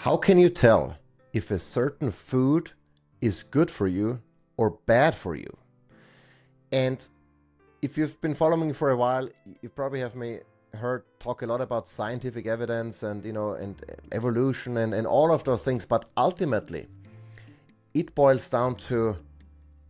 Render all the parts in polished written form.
How can you tell if a certain food is good for you or bad for you? And if you've been following me for a while, you probably have heard talk a lot about scientific evidence and evolution and all of those things, but ultimately it boils down to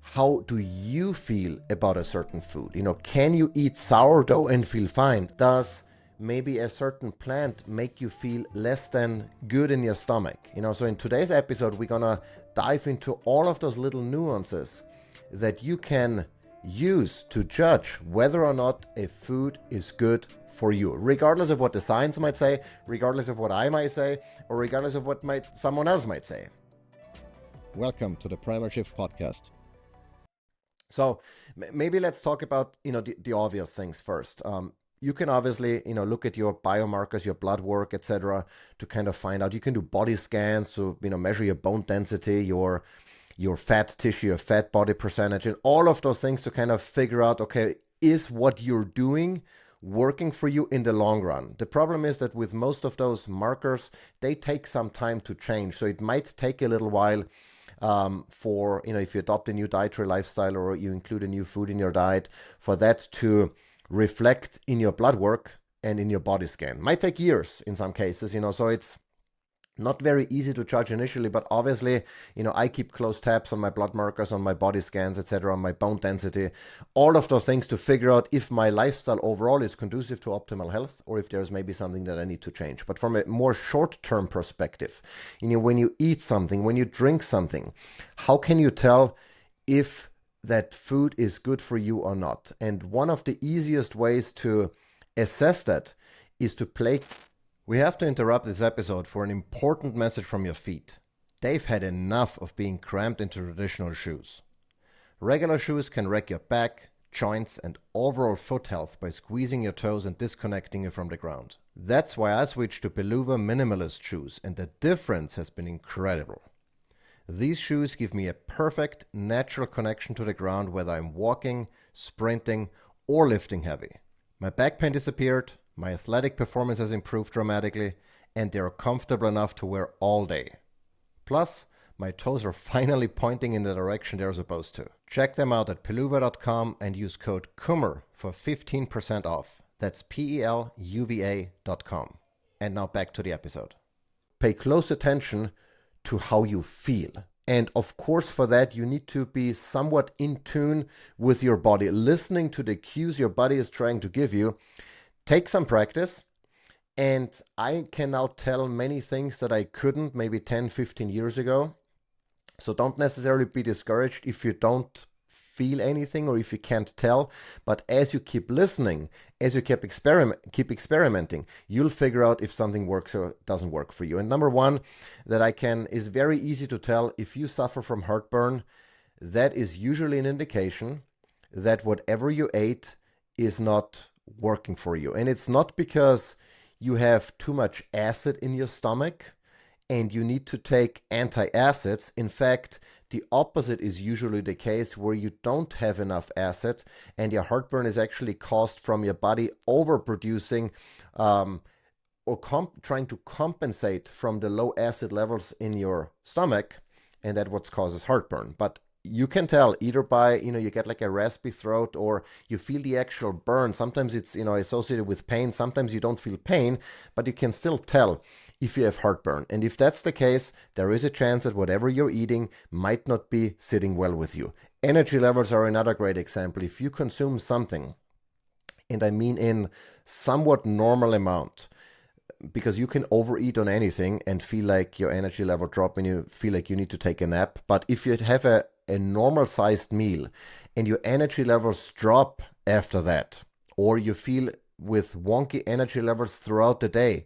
how do you feel about a certain food? Can you eat sourdough and feel fine? Does maybe a certain plant make you feel less than good in your stomach? So in today's episode, we're gonna dive into all of those little nuances that you can use to judge whether or not a food is good for you, regardless of what the science might say, regardless of what I might say, or regardless of what someone else might say. Welcome to the Primal Shift Podcast. So maybe let's talk about the obvious things first. You can obviously look at your biomarkers, your blood work, etc., to kind of find out. You can do body scans to measure your bone density, your fat tissue, your fat body percentage, and all of those things to kind of figure out, okay, is what you're doing working for you in the long run? The problem is that with most of those markers, they take some time to change. So it might take a little while for, if you adopt a new dietary lifestyle or you include a new food in your diet, for that to reflect in your blood work and in your body scan. Might take years in some cases, so it's not very easy to judge initially, but obviously, I keep close tabs on my blood markers, on my body scans, etc., on my bone density, all of those things to figure out if my lifestyle overall is conducive to optimal health or if there's maybe something that I need to change. But from a more short-term perspective, when you eat something, when you drink something, how can you tell if that food is good for you or not? And one of the easiest ways to assess that is to play. We have to interrupt this episode for an important message from your feet. They've had enough of being cramped into traditional shoes. Regular shoes can wreck your back, joints, and overall foot health by squeezing your toes and disconnecting you from the ground. That's why I switched to Beluva minimalist shoes, and the difference has been incredible. These shoes give me a perfect, natural connection to the ground whether I'm walking, sprinting, or lifting heavy. My back pain disappeared, my athletic performance has improved dramatically, and they're comfortable enough to wear all day. Plus, my toes are finally pointing in the direction they're supposed to. Check them out at peluva.com and use code KUMMER for 15% off. That's peluva.com. And now back to the episode. Pay close attention to how you feel. And of course, for that, you need to be somewhat in tune with your body, listening to the cues your body is trying to give you. Take some practice, and I can now tell many things that I couldn't maybe 10, 15 years ago. So don't necessarily be discouraged if you don't feel anything or if you can't tell. But as you keep listening, as you keep experimenting, you'll figure out if something works or doesn't work for you. And number one that is very easy to tell, if you suffer from heartburn, that is usually an indication that whatever you ate is not working for you. And it's not because you have too much acid in your stomach and you need to take antacids. In fact, the opposite is usually the case, where you don't have enough acid and your heartburn is actually caused from your body overproducing or trying to compensate from the low acid levels in your stomach, and that's what causes heartburn. But you can tell either by, you get like a raspy throat or you feel the actual burn. Sometimes it's, associated with pain. Sometimes you don't feel pain, but you can still tell if you have heartburn. And if that's the case, there is a chance that whatever you're eating might not be sitting well with you. Energy levels are another great example. If you consume something, and I mean in somewhat normal amount, because you can overeat on anything and feel like your energy level drop and you feel like you need to take a nap. But if you have a normal sized meal and your energy levels drop after that, or you feel with wonky energy levels throughout the day,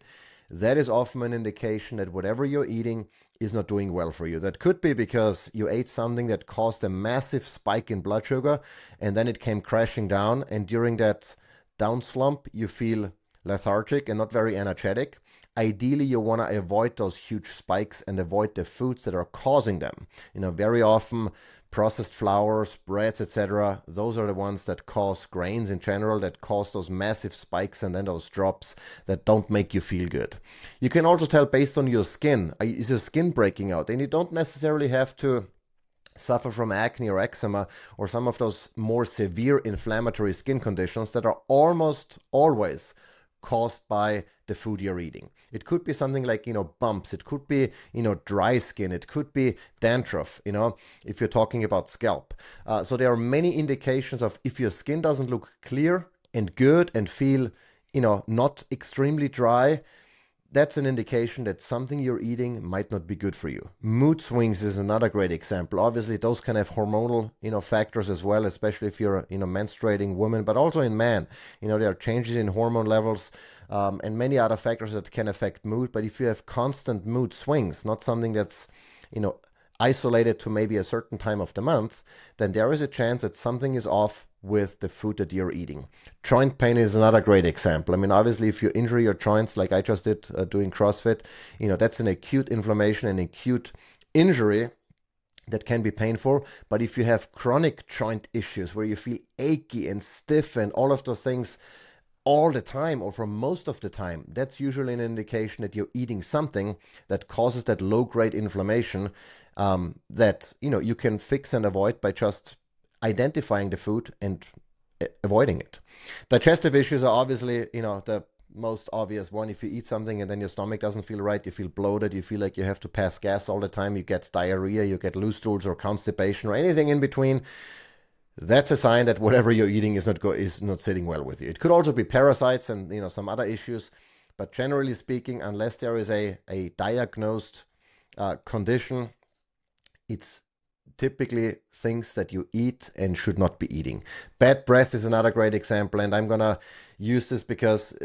that is often an indication that whatever you're eating is not doing well for you. That could be because you ate something that caused a massive spike in blood sugar and then it came crashing down, and during that down slump you feel lethargic and not very energetic. ideally you want to avoid those huge spikes and avoid the foods that are causing them. Very often processed flours, breads, etc. Those are the ones that cause, grains in general, that cause those massive spikes and then those drops that don't make you feel good. You can also tell based on your skin. Is your skin breaking out? And you don't necessarily have to suffer from acne or eczema or some of those more severe inflammatory skin conditions that are almost always caused by the food you're eating. It could be something like, bumps. It could be, dry skin. It could be dandruff, if you're talking about scalp. So there are many indications of if your skin doesn't look clear and good and feel, not extremely dry, that's an indication that something you're eating might not be good for you. Mood swings is another great example. Obviously, those can have hormonal, factors as well, especially if you're, menstruating woman, but also in men. There are changes in hormone levels and many other factors that can affect mood. But if you have constant mood swings, not something that's, isolated to maybe a certain time of the month, then there is a chance that something is off with the food that you're eating. Joint pain is another great example. I mean, obviously, if you injure your joints, like I just did doing CrossFit, that's an acute inflammation, an acute injury that can be painful. But if you have chronic joint issues where you feel achy and stiff and all of those things all the time or for most of the time, that's usually an indication that you're eating something that causes that low-grade inflammation that you can fix and avoid by just identifying the food and avoiding it. Digestive issues are obviously the most obvious one. If you eat something and then your stomach doesn't feel right, you feel bloated, you feel like you have to pass gas all the time, you get diarrhea, you get loose stools or constipation or anything in between, that's a sign that whatever you're eating is not sitting well with you. It could also be parasites and some other issues, but generally speaking, unless there is a diagnosed condition, it's typically things that you eat and should not be eating. Bad breath is another great example, and I'm gonna use this because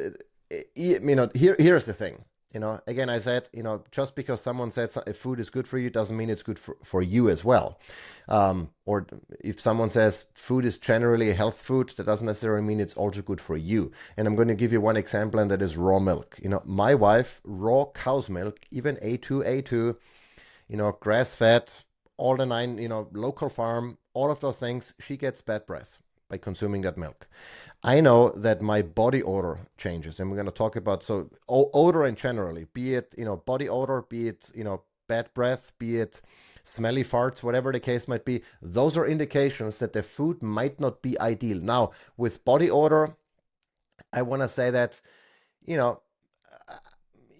here's the thing. Again, I said, just because someone said food is good for you doesn't mean it's good for you as well. Or if someone says food is generally a health food, that doesn't necessarily mean it's also good for you. And I'm going to give you one example, and that is raw milk. My wife, raw cow's milk, even A2, grass-fed, all the 9, local farm, all of those things, she gets bad breath by consuming that milk. I know that my body odor changes, and we're going to talk about odor in generally, be it body odor, be it bad breath, be it smelly farts, whatever the case might be. Those are indications that the food might not be ideal. Now, with body odor, I want to say that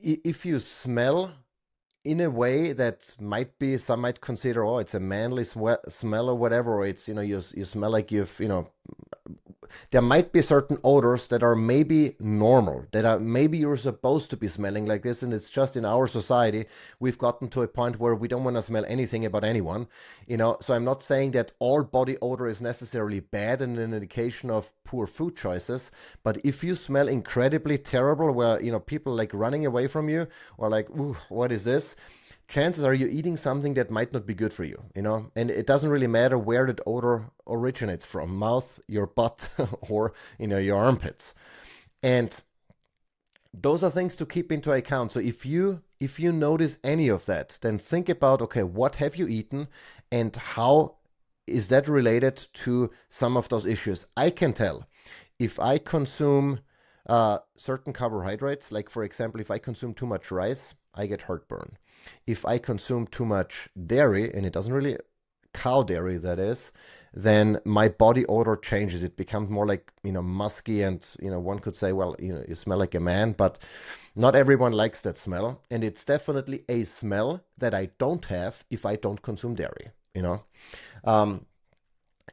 if you smell in a way that some might consider, oh, it's a manly smell or whatever, or it's you smell like you've there might be certain odors that are maybe normal, that are maybe you're supposed to be smelling like this, and it's just in our society we've gotten to a point where we don't want to smell anything about anyone, so I'm not saying that all body odor is necessarily bad and an indication of poor food choices, but if you smell incredibly terrible, where people like running away from you, or like, ooh, what is this, chances are you're eating something that might not be good for you, and it doesn't really matter where that odor originates from, mouth, your butt, or, your armpits. And those are things to keep into account. So if you notice any of that, then think about, okay, what have you eaten and how is that related to some of those issues? I can tell if I consume certain carbohydrates, like for example, if I consume too much rice, I get heartburn. If I consume too much dairy, and it doesn't really, cow dairy that is, then my body odor changes. It becomes more like, musky, and, one could say, well, you smell like a man, but not everyone likes that smell. And it's definitely a smell that I don't have if I don't consume dairy,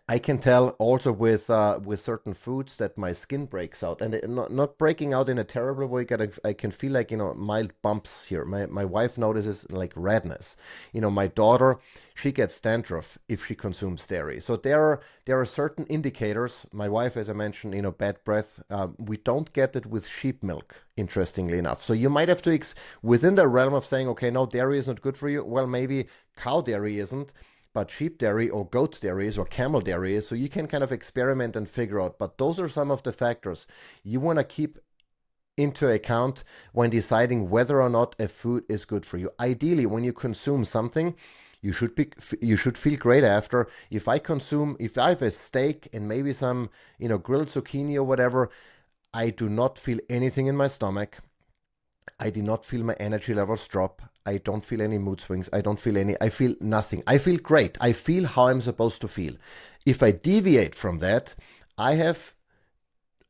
I can tell also with certain foods that my skin breaks out, and not breaking out in a terrible way. I can feel like mild bumps here. My wife notices like redness. My daughter, she gets dandruff if she consumes dairy. So there are certain indicators. My wife, as I mentioned, bad breath. We don't get it with sheep milk, interestingly enough. So you might have to within the realm of saying, okay, no, dairy is not good for you. Well, maybe cow dairy isn't, but sheep dairy or goat dairy is, or camel dairy is. So you can kind of experiment and figure out. But those are some of the factors you want to keep into account when deciding whether or not a food is good for you. Ideally, when you consume something, you should feel great after. If I have a steak and maybe some, grilled zucchini or whatever, I do not feel anything in my stomach. I do not feel my energy levels drop. I don't feel any mood swings. I feel nothing. I feel great. I feel how I'm supposed to feel. If I deviate from that, I have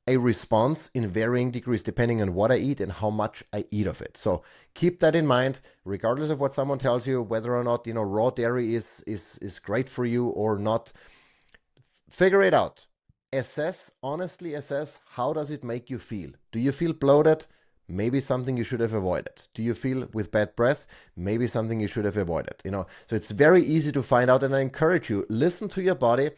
a response in varying degrees depending on what I eat and how much I eat of it. So keep that in mind, regardless of what someone tells you, whether or not, raw dairy is great for you or not. Figure it out. Honestly assess, how does it make you feel? Do you feel bloated? Maybe something you should have avoided. Do you feel with bad breath? Maybe something you should have avoided. So it's very easy to find out, and I encourage you, listen to your body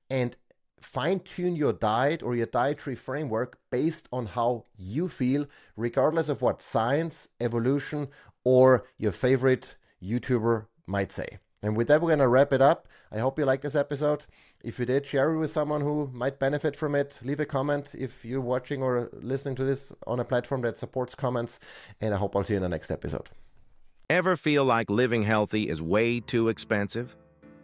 and fine-tune your diet or your dietary framework based on how you feel, regardless of what science, evolution, or your favorite YouTuber might say. And with that, we're going to wrap it up. I hope you liked this episode. If you did, share it with someone who might benefit from it. Leave a comment if you're watching or listening to this on a platform that supports comments. And I hope I'll see you in the next episode. Ever feel like living healthy is way too expensive?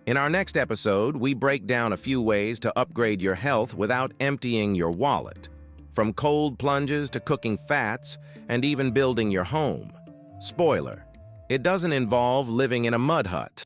In our next episode, we break down a few ways to upgrade your health without emptying your wallet. From cold plunges to cooking fats and even building your home. Spoiler, it doesn't involve living in a mud hut.